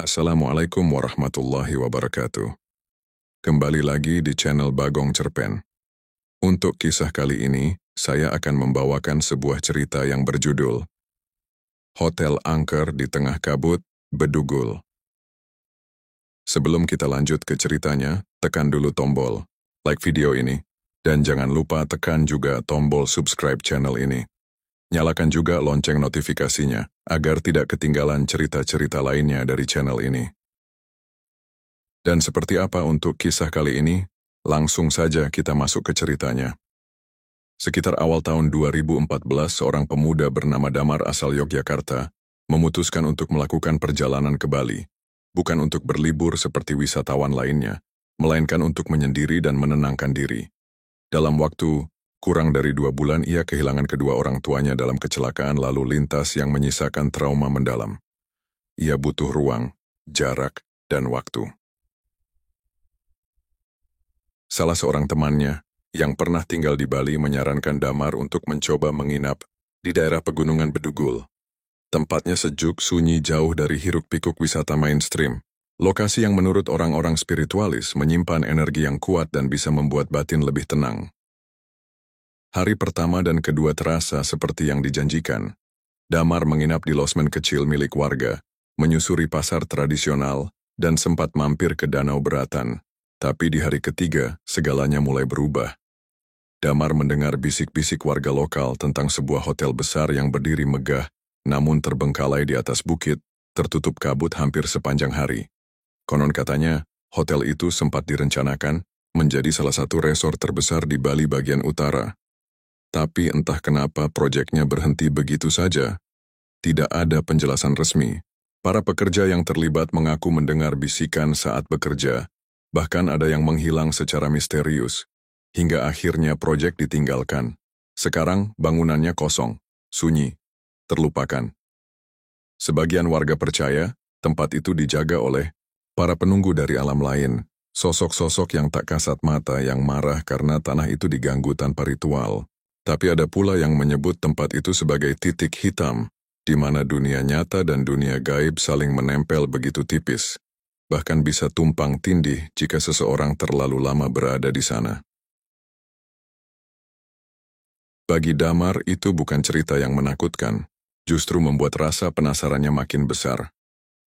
Assalamualaikum warahmatullahi wabarakatuh. Kembali lagi di channel Bagong Cerpen. Untuk kisah kali ini, saya akan membawakan sebuah cerita yang berjudul Hotel Angker di Tengah Kabut, Bedugul. Sebelum kita lanjut ke ceritanya, tekan dulu tombol like video ini, dan jangan lupa tekan juga tombol subscribe channel ini. Nyalakan juga lonceng notifikasinya, agar tidak ketinggalan cerita-cerita lainnya dari channel ini. Dan seperti apa untuk kisah kali ini? Langsung saja kita masuk ke ceritanya. Sekitar awal tahun 2014, seorang pemuda bernama Damar asal Yogyakarta memutuskan untuk melakukan perjalanan ke Bali. Bukan untuk berlibur seperti wisatawan lainnya, melainkan untuk menyendiri dan menenangkan diri. Dalam waktu kurang dari 2 bulan, ia kehilangan kedua orang tuanya dalam kecelakaan lalu lintas yang menyisakan trauma mendalam. Ia butuh ruang, jarak, dan waktu. Salah seorang temannya yang pernah tinggal di Bali menyarankan Damar untuk mencoba menginap di daerah pegunungan Bedugul. Tempatnya sejuk, sunyi, jauh dari hiruk-pikuk wisata mainstream. Lokasi yang menurut orang-orang spiritualis menyimpan energi yang kuat dan bisa membuat batin lebih tenang. Hari pertama dan kedua terasa seperti yang dijanjikan. Damar menginap di losmen kecil milik warga, menyusuri pasar tradisional, dan sempat mampir ke Danau Beratan. Tapi di hari ketiga, segalanya mulai berubah. Damar mendengar bisik-bisik warga lokal tentang sebuah hotel besar yang berdiri megah, namun terbengkalai di atas bukit, tertutup kabut hampir sepanjang hari. Konon katanya, hotel itu sempat direncanakan menjadi salah satu resor terbesar di Bali bagian utara. Tapi entah kenapa proyeknya berhenti begitu saja. Tidak ada penjelasan resmi. Para pekerja yang terlibat mengaku mendengar bisikan saat bekerja, bahkan ada yang menghilang secara misterius, hingga akhirnya proyek ditinggalkan. Sekarang bangunannya kosong, sunyi, terlupakan. Sebagian warga percaya tempat itu dijaga oleh para penunggu dari alam lain, sosok-sosok yang tak kasat mata yang marah karena tanah itu diganggu tanpa ritual. Tapi ada pula yang menyebut tempat itu sebagai titik hitam, di mana dunia nyata dan dunia gaib saling menempel begitu tipis. Bahkan bisa tumpang tindih jika seseorang terlalu lama berada di sana. Bagi Damar, itu bukan cerita yang menakutkan, justru membuat rasa penasarannya makin besar.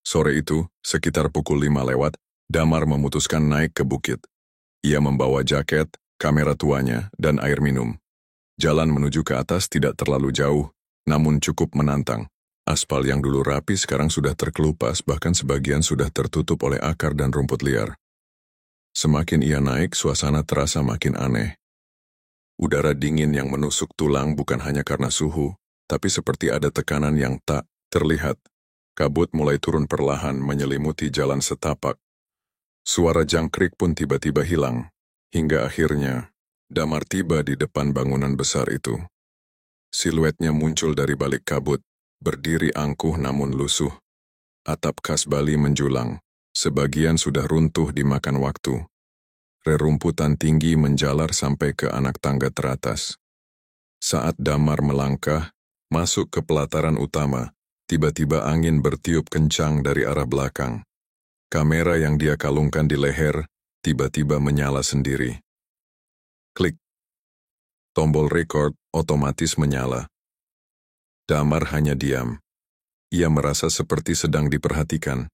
Sore itu, sekitar pukul 5 lewat, Damar memutuskan naik ke bukit. Ia membawa jaket, kamera tuanya, dan air minum. Jalan menuju ke atas tidak terlalu jauh, namun cukup menantang. Aspal yang dulu rapi sekarang sudah terkelupas, bahkan sebagian sudah tertutup oleh akar dan rumput liar. Semakin ia naik, suasana terasa makin aneh. Udara dingin yang menusuk tulang bukan hanya karena suhu, tapi seperti ada tekanan yang tak terlihat. Kabut mulai turun perlahan menyelimuti jalan setapak. Suara jangkrik pun tiba-tiba hilang, hingga akhirnya Damar tiba di depan bangunan besar itu. Siluetnya muncul dari balik kabut, berdiri angkuh namun lusuh. Atap khas Bali menjulang, sebagian sudah runtuh dimakan waktu. Rerumputan tinggi menjalar sampai ke anak tangga teratas. Saat Damar melangkah, masuk ke pelataran utama, tiba-tiba angin bertiup kencang dari arah belakang. Kamera yang dia kalungkan di leher, tiba-tiba menyala sendiri. Klik. Tombol record otomatis menyala. Damar hanya diam. Ia merasa seperti sedang diperhatikan.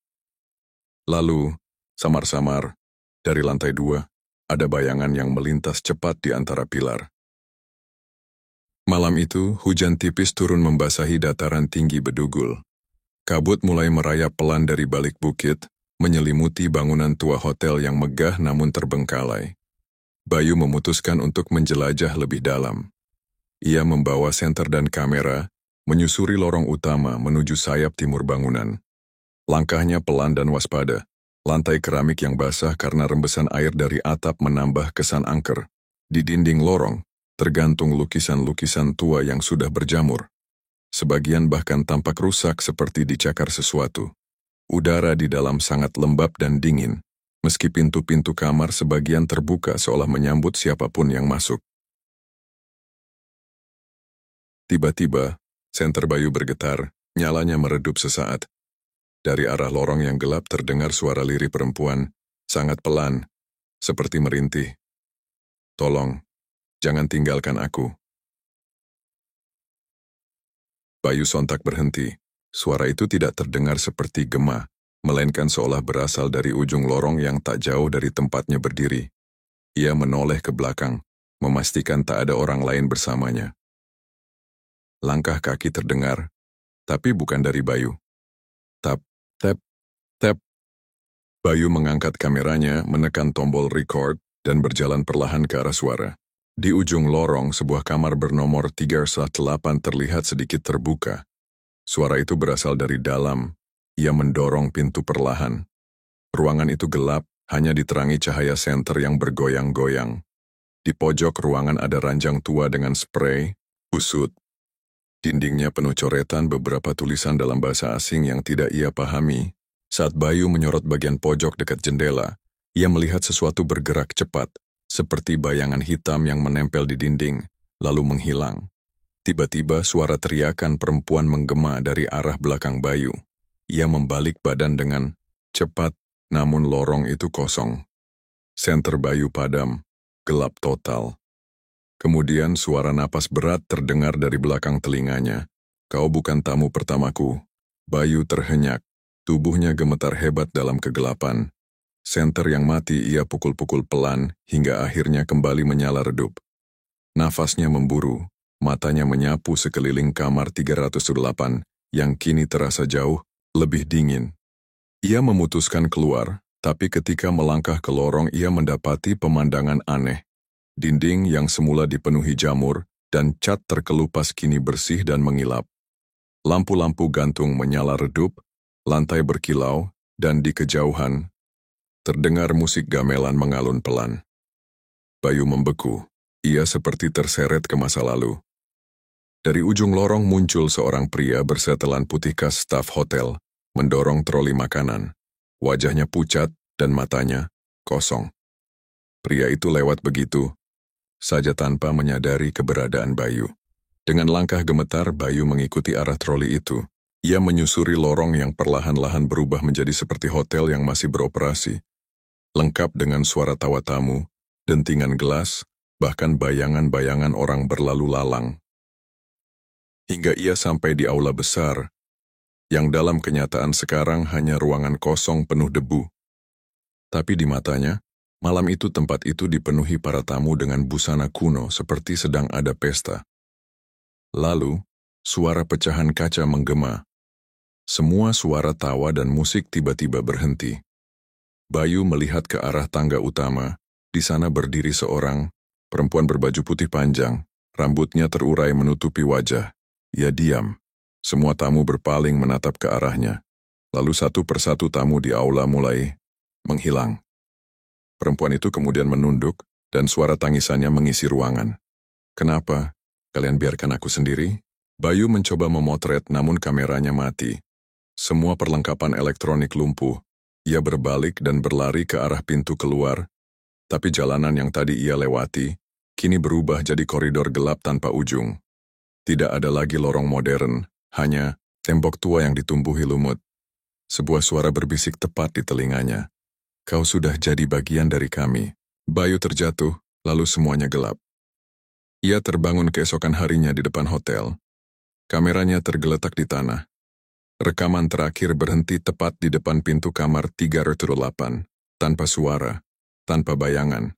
Lalu, samar-samar, dari lantai 2, ada bayangan yang melintas cepat di antara pilar. Malam itu, hujan tipis turun membasahi dataran tinggi Bedugul. Kabut mulai merayap pelan dari balik bukit, menyelimuti bangunan tua hotel yang megah namun terbengkalai. Bayu memutuskan untuk menjelajah lebih dalam. Ia membawa senter dan kamera, menyusuri lorong utama menuju sayap timur bangunan. Langkahnya pelan dan waspada. Lantai keramik yang basah karena rembesan air dari atap menambah kesan angker. Di dinding lorong, tergantung lukisan-lukisan tua yang sudah berjamur. Sebagian bahkan tampak rusak seperti dicakar sesuatu. Udara di dalam sangat lembab dan dingin. Meski pintu-pintu kamar sebagian terbuka seolah menyambut siapapun yang masuk. Tiba-tiba, senter Bayu bergetar, nyalanya meredup sesaat. Dari arah lorong yang gelap terdengar suara lirih perempuan, sangat pelan, seperti merintih. "Tolong, jangan tinggalkan aku." Bayu sontak berhenti. Suara itu tidak terdengar seperti gema, melainkan seolah berasal dari ujung lorong yang tak jauh dari tempatnya berdiri. Ia menoleh ke belakang, memastikan tak ada orang lain bersamanya. Langkah kaki terdengar, tapi bukan dari Bayu. Tap, tap, tap. Bayu mengangkat kameranya, menekan tombol record, dan berjalan perlahan ke arah suara. Di ujung lorong, sebuah kamar bernomor 308 terlihat sedikit terbuka. Suara itu berasal dari dalam. Ia mendorong pintu perlahan. Ruangan itu gelap, hanya diterangi cahaya senter yang bergoyang-goyang. Di pojok ruangan ada ranjang tua dengan spray, usut. Dindingnya penuh coretan beberapa tulisan dalam bahasa asing yang tidak ia pahami. Saat Bayu menyorot bagian pojok dekat jendela, ia melihat sesuatu bergerak cepat, seperti bayangan hitam yang menempel di dinding, lalu menghilang. Tiba-tiba suara teriakan perempuan menggema dari arah belakang Bayu. Ia membalik badan dengan cepat, namun lorong itu kosong. Senter Bayu padam, gelap total. Kemudian suara napas berat terdengar dari belakang telinganya. "Kau bukan tamu pertamaku." Bayu terhenyak, tubuhnya gemetar hebat dalam kegelapan. Senter yang mati ia pukul-pukul pelan hingga akhirnya kembali menyala redup. Nafasnya memburu, matanya menyapu sekeliling kamar 308 yang kini terasa jauh lebih dingin. Ia memutuskan keluar, tapi ketika melangkah ke lorong ia mendapati pemandangan aneh. Dinding yang semula dipenuhi jamur dan cat terkelupas kini bersih dan mengilap. Lampu-lampu gantung menyala redup, lantai berkilau, dan di kejauhan terdengar musik gamelan mengalun pelan. Bayu membeku, ia seperti terseret ke masa lalu. Dari ujung lorong muncul seorang pria bersetelan putih khas staf hotel, mendorong troli makanan. Wajahnya pucat dan matanya kosong. Pria itu lewat begitu saja tanpa menyadari keberadaan Bayu. Dengan langkah gemetar, Bayu mengikuti arah troli itu. Ia menyusuri lorong yang perlahan-lahan berubah menjadi seperti hotel yang masih beroperasi. Lengkap dengan suara tawa tamu, dentingan gelas, bahkan bayangan-bayangan orang berlalu lalang. Hingga ia sampai di aula besar, yang dalam kenyataan sekarang hanya ruangan kosong penuh debu. Tapi di matanya, malam itu tempat itu dipenuhi para tamu dengan busana kuno seperti sedang ada pesta. Lalu, suara pecahan kaca menggema. Semua suara tawa dan musik tiba-tiba berhenti. Bayu melihat ke arah tangga utama. Di sana berdiri seorang perempuan berbaju putih panjang. Rambutnya terurai menutupi wajah. Ia diam. Semua tamu berpaling menatap ke arahnya. Lalu satu persatu tamu di aula mulai menghilang. Perempuan itu kemudian menunduk dan suara tangisannya mengisi ruangan. "Kenapa? Kalian biarkan aku sendiri?" Bayu mencoba memotret namun kameranya mati. Semua perlengkapan elektronik lumpuh. Ia berbalik dan berlari ke arah pintu keluar. Tapi jalanan yang tadi ia lewati, kini berubah jadi koridor gelap tanpa ujung. Tidak ada lagi lorong modern, hanya tembok tua yang ditumbuhi lumut. Sebuah suara berbisik tepat di telinganya. "Kau sudah jadi bagian dari kami." Bayu terjatuh, lalu semuanya gelap. Ia terbangun keesokan harinya di depan hotel. Kameranya tergeletak di tanah. Rekaman terakhir berhenti tepat di depan pintu kamar 308, tanpa suara, tanpa bayangan,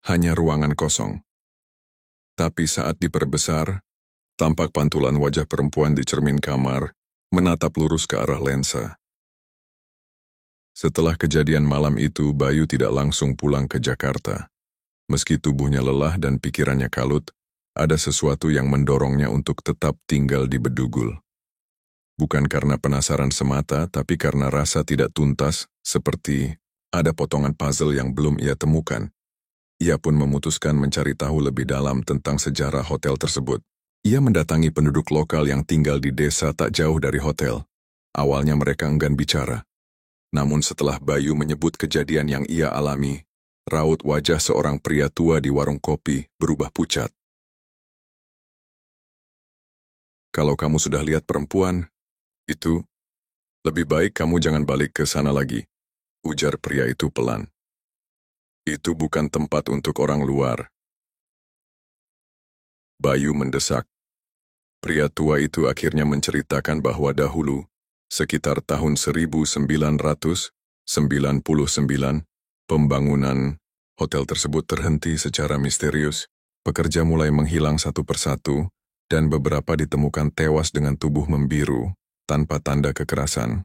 hanya ruangan kosong. Tapi saat diperbesar, tampak pantulan wajah perempuan di cermin kamar, menatap lurus ke arah lensa. Setelah kejadian malam itu, Bayu tidak langsung pulang ke Jakarta. Meski tubuhnya lelah dan pikirannya kalut, ada sesuatu yang mendorongnya untuk tetap tinggal di Bedugul. Bukan karena penasaran semata, tapi karena rasa tidak tuntas, seperti ada potongan puzzle yang belum ia temukan. Ia pun memutuskan mencari tahu lebih dalam tentang sejarah hotel tersebut. Ia mendatangi penduduk lokal yang tinggal di desa tak jauh dari hotel. Awalnya mereka enggan bicara. Namun setelah Bayu menyebut kejadian yang ia alami, raut wajah seorang pria tua di warung kopi berubah pucat. "Kalau kamu sudah lihat perempuan, itu Lebih baik kamu jangan balik ke sana lagi, ujar pria itu pelan. Itu bukan tempat untuk orang luar. Bayu mendesak. Pria tua itu akhirnya menceritakan bahwa dahulu, sekitar tahun 1999, pembangunan hotel tersebut terhenti secara misterius. Pekerja mulai menghilang satu persatu, dan beberapa ditemukan tewas dengan tubuh membiru, tanpa tanda kekerasan.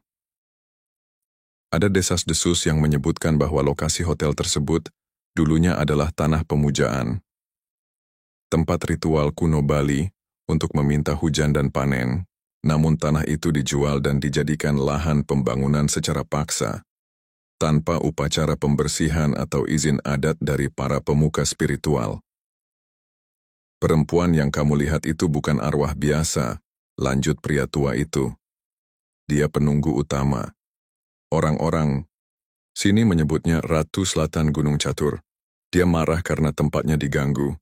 Ada desas-desus yang menyebutkan bahwa lokasi hotel tersebut dulunya adalah tanah pemujaan, tempat ritual kuno Bali untuk meminta hujan dan panen, namun tanah itu dijual dan dijadikan lahan pembangunan secara paksa, tanpa upacara pembersihan atau izin adat dari para pemuka spiritual. Perempuan yang kamu lihat itu bukan arwah biasa, lanjut pria tua itu. Dia penunggu utama. Orang-orang sini menyebutnya Ratu Selatan Gunung Catur. Dia marah karena tempatnya diganggu.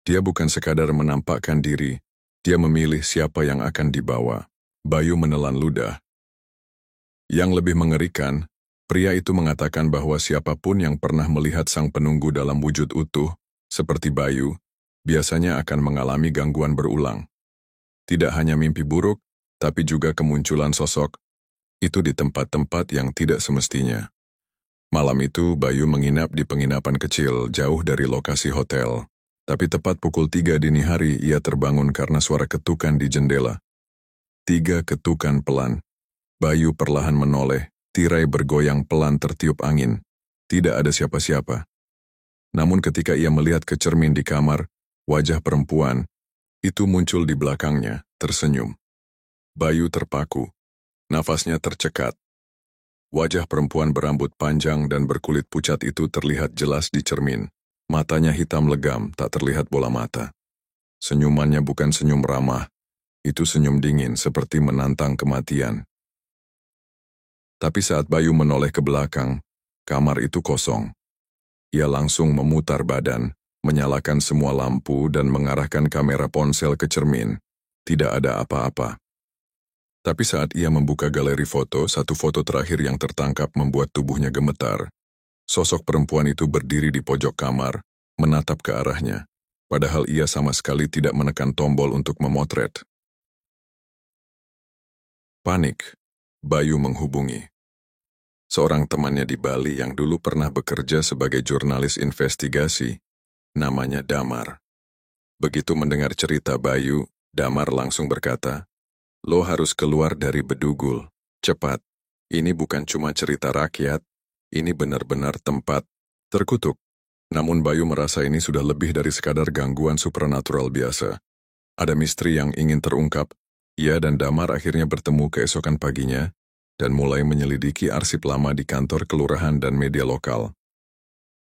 Dia bukan sekadar menampakkan diri, dia memilih siapa yang akan dibawa. Bayu menelan ludah. Yang lebih mengerikan, pria itu mengatakan bahwa siapapun yang pernah melihat sang penunggu dalam wujud utuh, seperti Bayu, biasanya akan mengalami gangguan berulang. Tidak hanya mimpi buruk, tapi juga kemunculan sosok itu di tempat-tempat yang tidak semestinya. Malam itu, Bayu menginap di penginapan kecil jauh dari lokasi hotel. Tapi tepat pukul 3 dini hari, ia terbangun karena suara ketukan di jendela. 3 ketukan pelan. Bayu perlahan menoleh, tirai bergoyang pelan tertiup angin. Tidak ada siapa-siapa. Namun ketika ia melihat ke cermin di kamar, wajah perempuan itu muncul di belakangnya, tersenyum. Bayu terpaku. Nafasnya tercekat. Wajah perempuan berambut panjang dan berkulit pucat itu terlihat jelas di cermin. Matanya hitam legam, tak terlihat bola mata. Senyumannya bukan senyum ramah, itu senyum dingin seperti menantang kematian. Tapi saat Bayu menoleh ke belakang, kamar itu kosong. Ia langsung memutar badan, menyalakan semua lampu dan mengarahkan kamera ponsel ke cermin. Tidak ada apa-apa. Tapi saat ia membuka galeri foto, satu foto terakhir yang tertangkap membuat tubuhnya gemetar. Sosok perempuan itu berdiri di pojok kamar, menatap ke arahnya, padahal ia sama sekali tidak menekan tombol untuk memotret. Panik, Bayu menghubungi seorang temannya di Bali yang dulu pernah bekerja sebagai jurnalis investigasi, namanya Damar. Begitu mendengar cerita Bayu, Damar langsung berkata, "Lo harus keluar dari Bedugul, cepat. Ini bukan cuma cerita rakyat, ini benar-benar tempat terkutuk." Namun Bayu merasa ini sudah lebih dari sekadar gangguan supranatural biasa. Ada misteri yang ingin terungkap. Ia dan Damar akhirnya bertemu keesokan paginya dan mulai menyelidiki arsip lama di kantor kelurahan dan media lokal.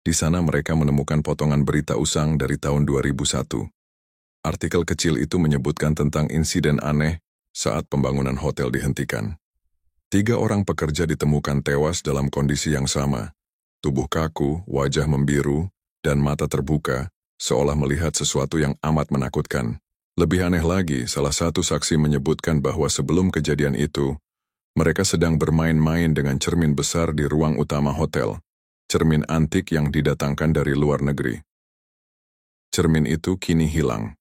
Di sana mereka menemukan potongan berita usang dari tahun 2001. Artikel kecil itu menyebutkan tentang insiden aneh saat pembangunan hotel dihentikan. 3 orang pekerja ditemukan tewas dalam kondisi yang sama. Tubuh kaku, wajah membiru, dan mata terbuka, seolah melihat sesuatu yang amat menakutkan. Lebih aneh lagi, salah satu saksi menyebutkan bahwa sebelum kejadian itu, mereka sedang bermain-main dengan cermin besar di ruang utama hotel. Cermin antik yang didatangkan dari luar negeri. Cermin itu kini hilang.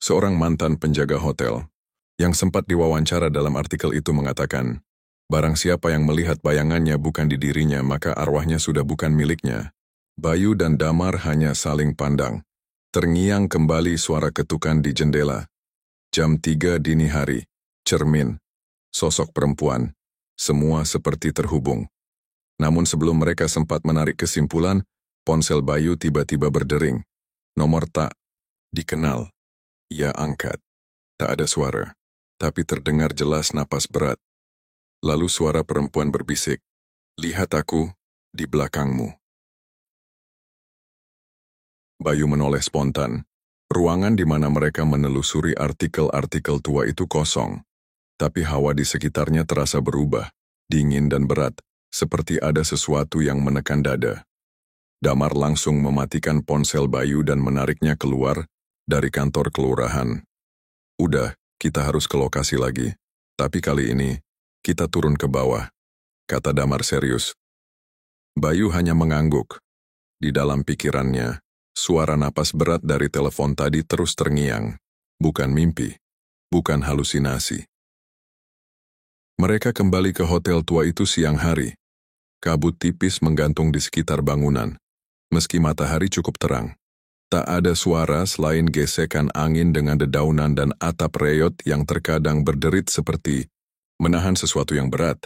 Seorang mantan penjaga hotel, yang sempat diwawancara dalam artikel itu mengatakan, barang siapa yang melihat bayangannya bukan di dirinya, maka arwahnya sudah bukan miliknya. Bayu dan Damar hanya saling pandang. Terngiang kembali suara ketukan di jendela. Jam 3 dini hari, cermin, sosok perempuan, semua seperti terhubung. Namun sebelum mereka sempat menarik kesimpulan, ponsel Bayu tiba-tiba berdering. Nomor tak dikenal. Ia angkat. Tak ada suara, tapi terdengar jelas napas berat. Lalu suara perempuan berbisik, "Lihat aku di belakangmu." Bayu menoleh spontan. Ruangan di mana mereka menelusuri artikel-artikel tua itu kosong, tapi hawa di sekitarnya terasa berubah, dingin dan berat, seperti ada sesuatu yang menekan dada. Damar langsung mematikan ponsel Bayu dan menariknya keluar dari kantor kelurahan. "Udah, kita harus ke lokasi lagi. Tapi kali ini, kita turun ke bawah, kata Damar serius. Bayu hanya mengangguk. Di dalam pikirannya, suara napas berat dari telepon tadi terus terngiang. Bukan mimpi, bukan halusinasi. Mereka kembali ke hotel tua itu siang hari. Kabut tipis menggantung di sekitar bangunan. Meski matahari cukup terang, tak ada suara selain gesekan angin dengan dedaunan dan atap reyot yang terkadang berderit seperti menahan sesuatu yang berat.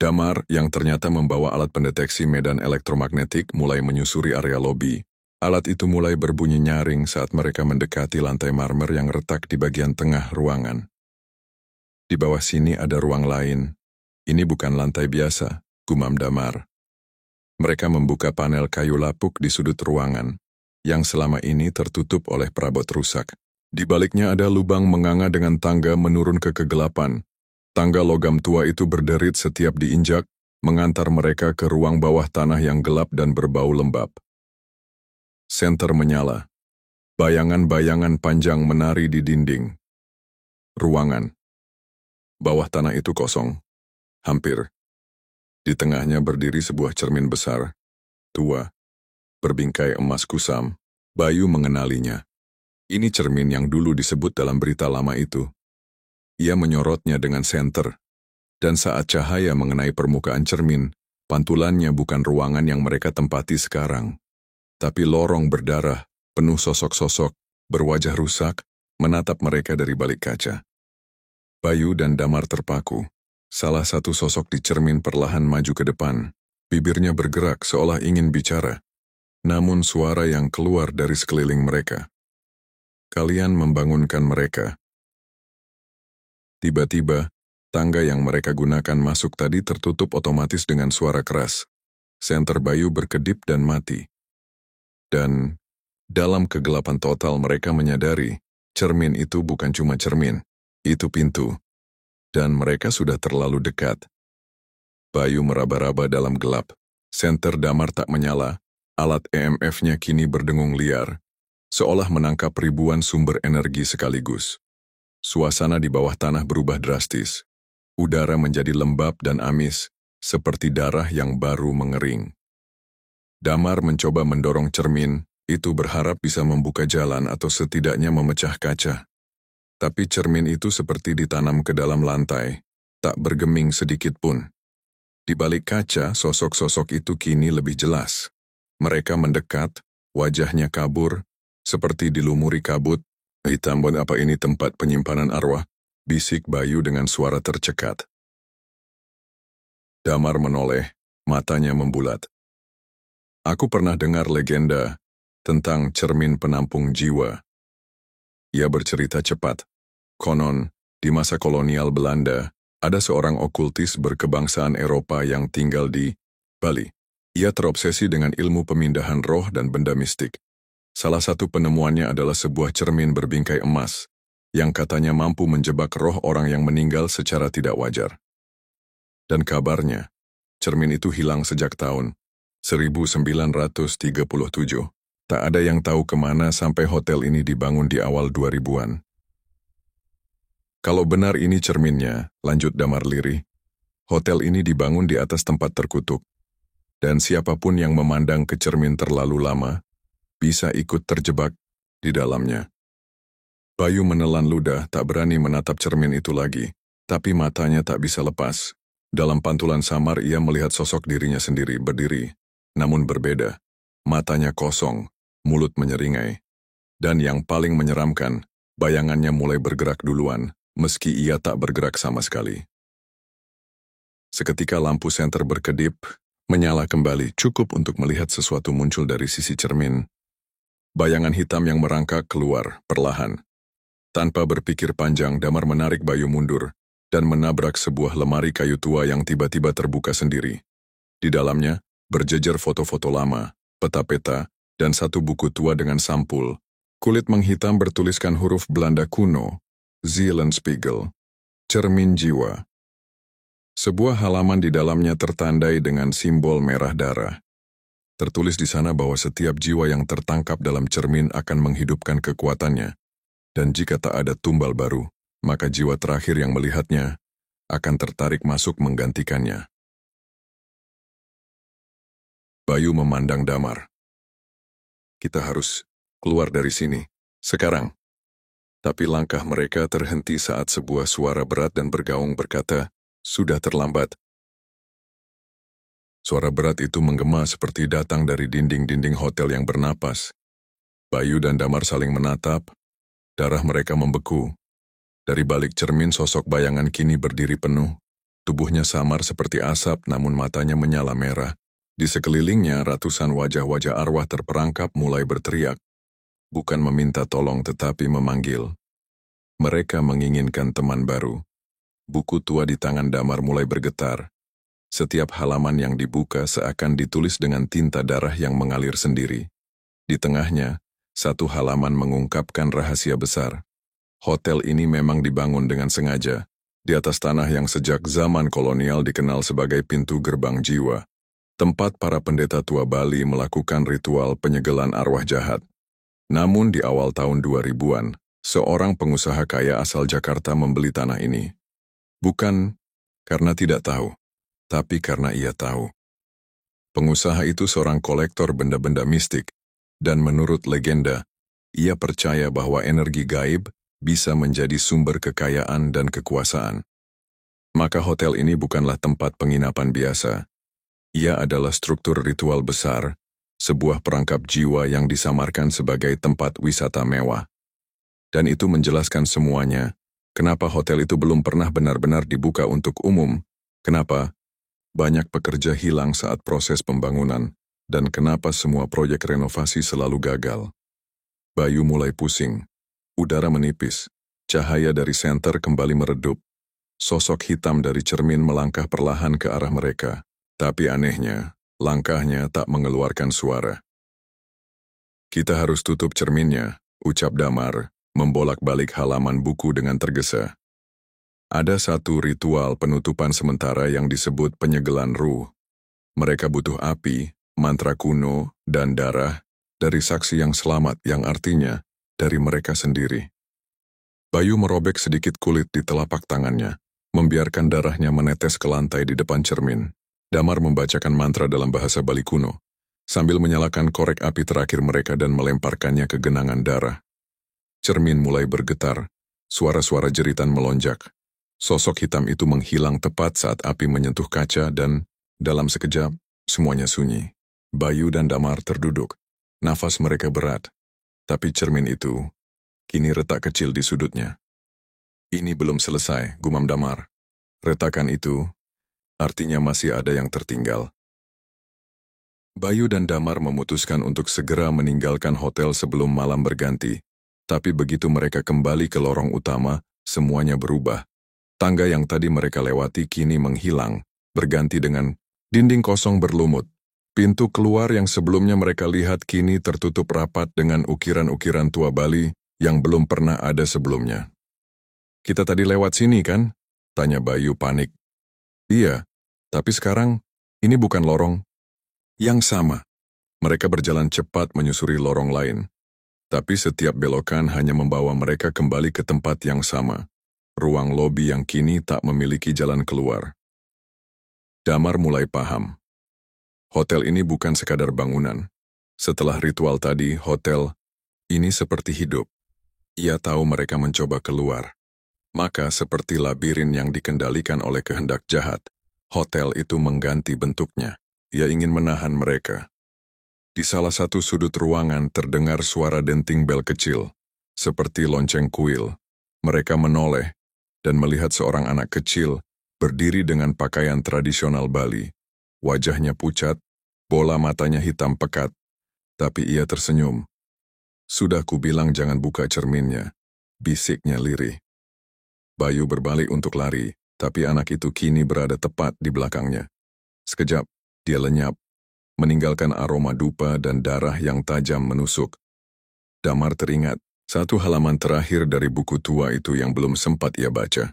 Damar yang ternyata membawa alat pendeteksi medan elektromagnetik mulai menyusuri area lobi. Alat itu mulai berbunyi nyaring saat mereka mendekati lantai marmer yang retak di bagian tengah ruangan. Di bawah sini ada ruang lain. Ini bukan lantai biasa, gumam Damar. Mereka membuka panel kayu lapuk di sudut ruangan, yang selama ini tertutup oleh perabot rusak. Di baliknya ada lubang menganga dengan tangga menurun ke kegelapan. Tangga logam tua itu berderit setiap diinjak, mengantar mereka ke ruang bawah tanah yang gelap dan berbau lembab. Senter menyala. Bayangan-bayangan panjang menari di dinding. Ruangan. Bawah tanah itu kosong. Hampir. Di tengahnya berdiri sebuah cermin besar, tua, berbingkai emas kusam. Bayu mengenalinya. Ini cermin yang dulu disebut dalam berita lama itu. Ia menyorotnya dengan senter, dan saat cahaya mengenai permukaan cermin, pantulannya bukan ruangan yang mereka tempati sekarang, tapi lorong berdarah, penuh sosok-sosok, berwajah rusak, menatap mereka dari balik kaca. Bayu dan Damar terpaku. Salah satu sosok di cermin perlahan maju ke depan. Bibirnya bergerak seolah ingin bicara. Namun suara yang keluar dari sekeliling mereka. Kalian membangunkan mereka. Tiba-tiba, tangga yang mereka gunakan masuk tadi tertutup otomatis dengan suara keras. Senter Bayu berkedip dan mati. Dan, dalam kegelapan total mereka menyadari, cermin itu bukan cuma cermin, itu pintu. Dan mereka sudah terlalu dekat. Bayu meraba-raba dalam gelap. Senter Damar tak menyala, alat EMF-nya kini berdengung liar, seolah menangkap ribuan sumber energi sekaligus. Suasana di bawah tanah berubah drastis. Udara menjadi lembab dan amis, seperti darah yang baru mengering. Damar mencoba mendorong cermin, itu berharap bisa membuka jalan atau setidaknya memecah kaca. Tapi cermin itu seperti ditanam ke dalam lantai, tak bergeming sedikit pun. Di balik kaca, sosok-sosok itu kini lebih jelas. Mereka mendekat, wajahnya kabur, seperti dilumuri kabut. Hitam, apa ini tempat penyimpanan arwah? Bisik Bayu dengan suara tercekat. Damar menoleh, matanya membulat. Aku pernah dengar legenda tentang cermin penampung jiwa. Ia bercerita cepat. Konon, di masa kolonial Belanda, ada seorang okultis berkebangsaan Eropa yang tinggal di Bali. Ia terobsesi dengan ilmu pemindahan roh dan benda mistik. Salah satu penemuannya adalah sebuah cermin berbingkai emas, yang katanya mampu menjebak roh orang yang meninggal secara tidak wajar. Dan kabarnya, cermin itu hilang sejak tahun 1937. Tak ada yang tahu kemana sampai hotel ini dibangun di awal 2000-an. Kalau benar ini cerminnya, lanjut Damar lirih, hotel ini dibangun di atas tempat terkutuk. Dan siapapun yang memandang ke cermin terlalu lama, bisa ikut terjebak di dalamnya. Bayu menelan ludah, tak berani menatap cermin itu lagi, tapi matanya tak bisa lepas. Dalam pantulan samar ia melihat sosok dirinya sendiri berdiri, namun berbeda. Matanya kosong, mulut menyeringai. Dan yang paling menyeramkan, bayangannya mulai bergerak duluan, meski ia tak bergerak sama sekali. Seketika lampu senter berkedip, menyala kembali, cukup untuk melihat sesuatu muncul dari sisi cermin. Bayangan hitam yang merangkak keluar, perlahan. Tanpa berpikir panjang, Damar menarik Bayu mundur, dan menabrak sebuah lemari kayu tua yang tiba-tiba terbuka sendiri. Di dalamnya, berjejer foto-foto lama, peta-peta, dan satu buku tua dengan sampul. Kulit menghitam bertuliskan huruf Belanda kuno, Seelenspiegel, cermin jiwa. Sebuah halaman di dalamnya tertandai dengan simbol merah darah. Tertulis di sana bahwa setiap jiwa yang tertangkap dalam cermin akan menghidupkan kekuatannya, dan jika tak ada tumbal baru, maka jiwa terakhir yang melihatnya akan tertarik masuk menggantikannya. Bayu memandang Damar. Kita harus keluar dari sini, sekarang. Tapi langkah mereka terhenti saat sebuah suara berat dan bergaung berkata, sudah terlambat. Suara berat itu menggema seperti datang dari dinding-dinding hotel yang bernapas. Bayu dan Damar saling menatap, darah mereka membeku. Dari balik cermin sosok bayangan kini berdiri penuh. Tubuhnya samar seperti asap namun matanya menyala merah. Di sekelilingnya ratusan wajah-wajah arwah terperangkap mulai berteriak. Bukan meminta tolong tetapi memanggil. Mereka menginginkan teman baru. Buku tua di tangan Damar mulai bergetar. Setiap halaman yang dibuka seakan ditulis dengan tinta darah yang mengalir sendiri. Di tengahnya, satu halaman mengungkapkan rahasia besar. Hotel ini memang dibangun dengan sengaja, di atas tanah yang sejak zaman kolonial dikenal sebagai pintu gerbang jiwa. Tempat para pendeta tua Bali melakukan ritual penyegelan arwah jahat. Namun di awal tahun 2000-an, seorang pengusaha kaya asal Jakarta membeli tanah ini. Bukan karena tidak tahu, tapi karena ia tahu. Pengusaha itu seorang kolektor benda-benda mistik, dan menurut legenda, ia percaya bahwa energi gaib bisa menjadi sumber kekayaan dan kekuasaan. Maka hotel ini bukanlah tempat penginapan biasa. Ia adalah struktur ritual besar, sebuah perangkap jiwa yang disamarkan sebagai tempat wisata mewah. Dan itu menjelaskan semuanya, kenapa hotel itu belum pernah benar-benar dibuka untuk umum, kenapa banyak pekerja hilang saat proses pembangunan, dan kenapa semua proyek renovasi selalu gagal. Bayu mulai pusing, udara menipis, cahaya dari senter kembali meredup, sosok hitam dari cermin melangkah perlahan ke arah mereka. Tapi anehnya, langkahnya tak mengeluarkan suara. Kita harus tutup cerminnya, ucap Damar, membolak-balik halaman buku dengan tergesa. Ada satu ritual penutupan sementara yang disebut penyegelan ruh. Mereka butuh api, mantra kuno, dan darah dari saksi yang selamat yang artinya dari mereka sendiri. Bayu merobek sedikit kulit di telapak tangannya, membiarkan darahnya menetes ke lantai di depan cermin. Damar membacakan mantra dalam bahasa Bali kuno, sambil menyalakan korek api terakhir mereka dan melemparkannya ke genangan darah. Cermin mulai bergetar, suara-suara jeritan melonjak. Sosok hitam itu menghilang tepat saat api menyentuh kaca dan, dalam sekejap, semuanya sunyi. Bayu dan Damar terduduk, nafas mereka berat, tapi cermin itu kini retak kecil di sudutnya. Ini belum selesai, gumam Damar. Retakan itu artinya masih ada yang tertinggal. Bayu dan Damar memutuskan untuk segera meninggalkan hotel sebelum malam berganti. Tapi begitu mereka kembali ke lorong utama, semuanya berubah. Tangga yang tadi mereka lewati kini menghilang, berganti dengan dinding kosong berlumut. Pintu keluar yang sebelumnya mereka lihat kini tertutup rapat dengan ukiran-ukiran tua Bali yang belum pernah ada sebelumnya. Kita tadi lewat sini kan? Tanya Bayu panik. Iya. Tapi sekarang, ini bukan lorong yang sama. Mereka berjalan cepat menyusuri lorong lain. Tapi setiap belokan hanya membawa mereka kembali ke tempat yang sama. Ruang lobi yang kini tak memiliki jalan keluar. Damar mulai paham. Hotel ini bukan sekadar bangunan. Setelah ritual tadi, hotel ini seperti hidup. Ia tahu mereka mencoba keluar. Maka seperti labirin yang dikendalikan oleh kehendak jahat, hotel itu mengganti bentuknya. Ia ingin menahan mereka. Di salah satu sudut ruangan terdengar suara denting bel kecil, seperti lonceng kuil. Mereka menoleh dan melihat seorang anak kecil berdiri dengan pakaian tradisional Bali. Wajahnya pucat, bola matanya hitam pekat, tapi ia tersenyum. Sudah kubilang jangan buka cerminnya, bisiknya lirih. Bayu berbalik untuk lari. Tapi anak itu kini berada tepat di belakangnya. Sekejap, dia lenyap, meninggalkan aroma dupa dan darah yang tajam menusuk. Damar teringat, satu halaman terakhir dari buku tua itu yang belum sempat ia baca.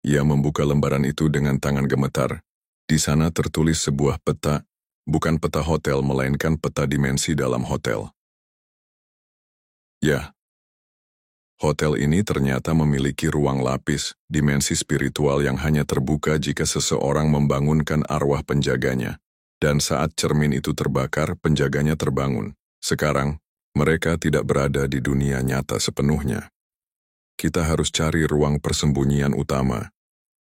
Ia membuka lembaran itu dengan tangan gemetar. Di sana tertulis sebuah peta, bukan peta hotel melainkan peta dimensi dalam hotel. Ya, Hotel ini ternyata memiliki ruang lapis, dimensi spiritual yang hanya terbuka jika seseorang membangunkan arwah penjaganya. Dan saat cermin itu terbakar, penjaganya terbangun. Sekarang, mereka tidak berada di dunia nyata sepenuhnya. Kita harus cari ruang persembunyian utama,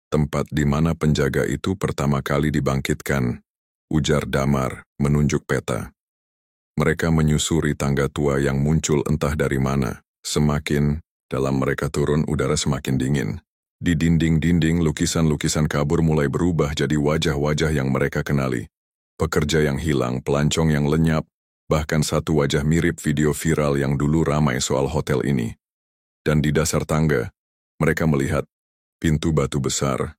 tempat di mana penjaga itu pertama kali dibangkitkan, ujar Damar, menunjuk peta. Mereka menyusuri tangga tua yang muncul entah dari mana. Semakin dalam mereka turun, udara semakin dingin. Di dinding-dinding, lukisan-lukisan kabur mulai berubah jadi wajah-wajah yang mereka kenali. Pekerja yang hilang, pelancong yang lenyap, bahkan satu wajah mirip video viral yang dulu ramai soal hotel ini. Dan di dasar tangga, mereka melihat pintu batu besar.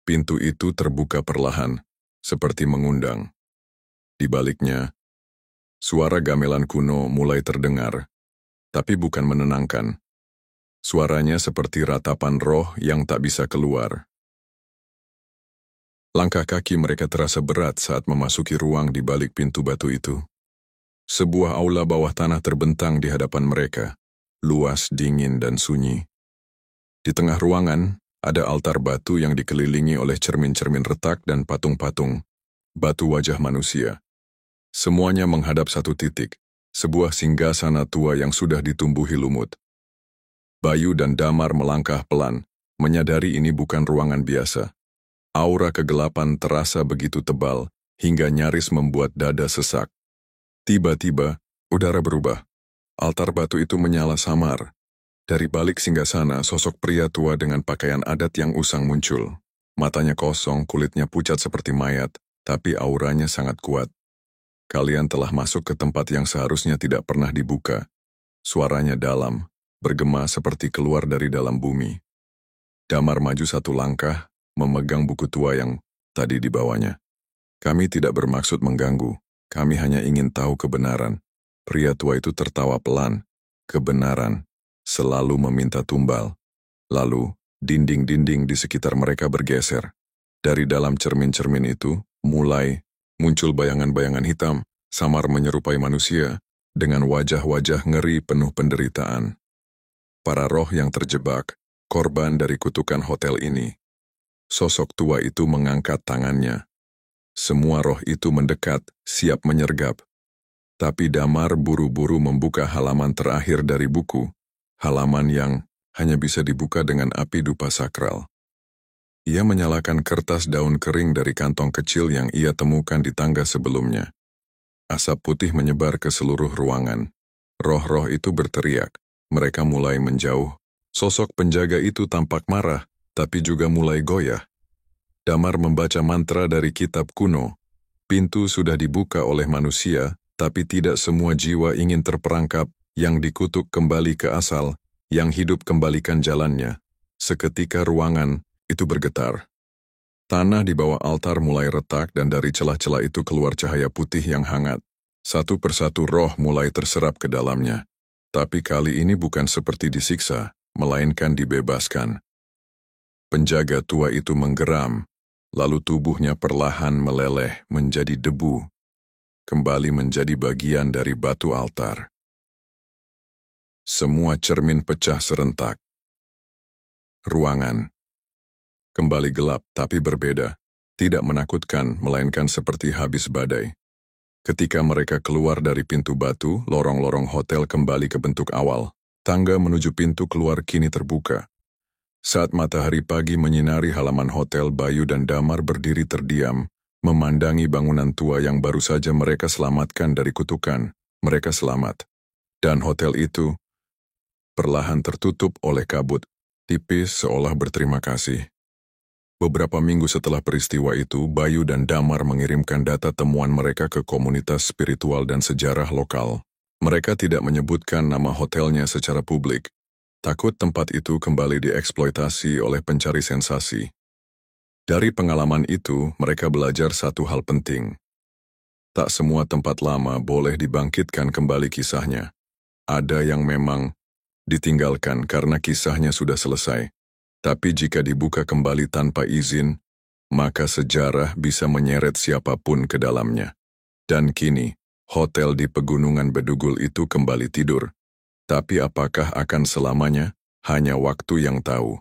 Pintu itu terbuka perlahan, seperti mengundang. Di baliknya, suara gamelan kuno mulai terdengar, tapi bukan menenangkan. Suaranya seperti ratapan roh yang tak bisa keluar. Langkah kaki mereka terasa berat saat memasuki ruang di balik pintu batu itu. Sebuah aula bawah tanah terbentang di hadapan mereka, luas, dingin, dan sunyi. Di tengah ruangan, ada altar batu yang dikelilingi oleh cermin-cermin retak dan patung-patung, batu wajah manusia. Semuanya menghadap satu titik, sebuah singgasana tua yang sudah ditumbuhi lumut. Bayu dan Damar melangkah pelan, menyadari ini bukan ruangan biasa. Aura kegelapan terasa begitu tebal, hingga nyaris membuat dada sesak. Tiba-tiba, udara berubah. Altar batu itu menyala samar. Dari balik singgasana, sosok pria tua dengan pakaian adat yang usang muncul. Matanya kosong, kulitnya pucat seperti mayat, tapi auranya sangat kuat. Kalian telah masuk ke tempat yang seharusnya tidak pernah dibuka. Suaranya dalam, bergema seperti keluar dari dalam bumi. Damar maju satu langkah, memegang buku tua yang tadi dibawanya. Kami tidak bermaksud mengganggu, kami hanya ingin tahu kebenaran. Pria tua itu tertawa pelan. Kebenaran selalu meminta tumbal. Lalu, dinding-dinding di sekitar mereka bergeser. Dari dalam cermin-cermin itu, mulai muncul bayangan-bayangan hitam, samar menyerupai manusia, dengan wajah-wajah ngeri penuh penderitaan. Para roh yang terjebak, korban dari kutukan hotel ini. Sosok tua itu mengangkat tangannya. Semua roh itu mendekat, siap menyergap. Tapi Damar buru-buru membuka halaman terakhir dari buku, halaman yang hanya bisa dibuka dengan api dupa sakral. Ia menyalakan kertas daun kering dari kantong kecil yang ia temukan di tangga sebelumnya. Asap putih menyebar ke seluruh ruangan. Roh-roh itu berteriak. Mereka mulai menjauh. Sosok penjaga itu tampak marah, tapi juga mulai goyah. Damar membaca mantra dari kitab kuno. Pintu sudah dibuka oleh manusia, tapi tidak semua jiwa ingin terperangkap, yang dikutuk kembali ke asal, yang hidup kembalikan jalannya. Seketika ruangan itu bergetar. Tanah di bawah altar mulai retak dan dari celah-celah itu keluar cahaya putih yang hangat. Satu persatu roh mulai terserap ke dalamnya. Tapi kali ini bukan seperti disiksa, melainkan dibebaskan. Penjaga tua itu menggeram, lalu tubuhnya perlahan meleleh menjadi debu, kembali menjadi bagian dari batu altar. Semua cermin pecah serentak. Ruangan kembali gelap tapi berbeda, tidak menakutkan melainkan seperti habis badai. Ketika mereka keluar dari pintu batu, lorong-lorong hotel kembali ke bentuk awal. Tangga menuju pintu keluar kini terbuka. Saat matahari pagi menyinari halaman hotel, Bayu dan Damar berdiri terdiam, memandangi bangunan tua yang baru saja mereka selamatkan dari kutukan. Mereka selamat. Dan hotel itu perlahan tertutup oleh kabut, tipis seolah berterima kasih. Beberapa minggu setelah peristiwa itu, Bayu dan Damar mengirimkan data temuan mereka ke komunitas spiritual dan sejarah lokal. Mereka tidak menyebutkan nama hotelnya secara publik. Takut tempat itu kembali dieksploitasi oleh pencari sensasi. Dari pengalaman itu, mereka belajar satu hal penting. Tak semua tempat lama boleh dibangkitkan kembali kisahnya. Ada yang memang ditinggalkan karena kisahnya sudah selesai. Tapi jika dibuka kembali tanpa izin, maka sejarah bisa menyeret siapapun ke dalamnya. Dan kini, hotel di pegunungan Bedugul itu kembali tidur. Tapi apakah akan selamanya? Hanya waktu yang tahu.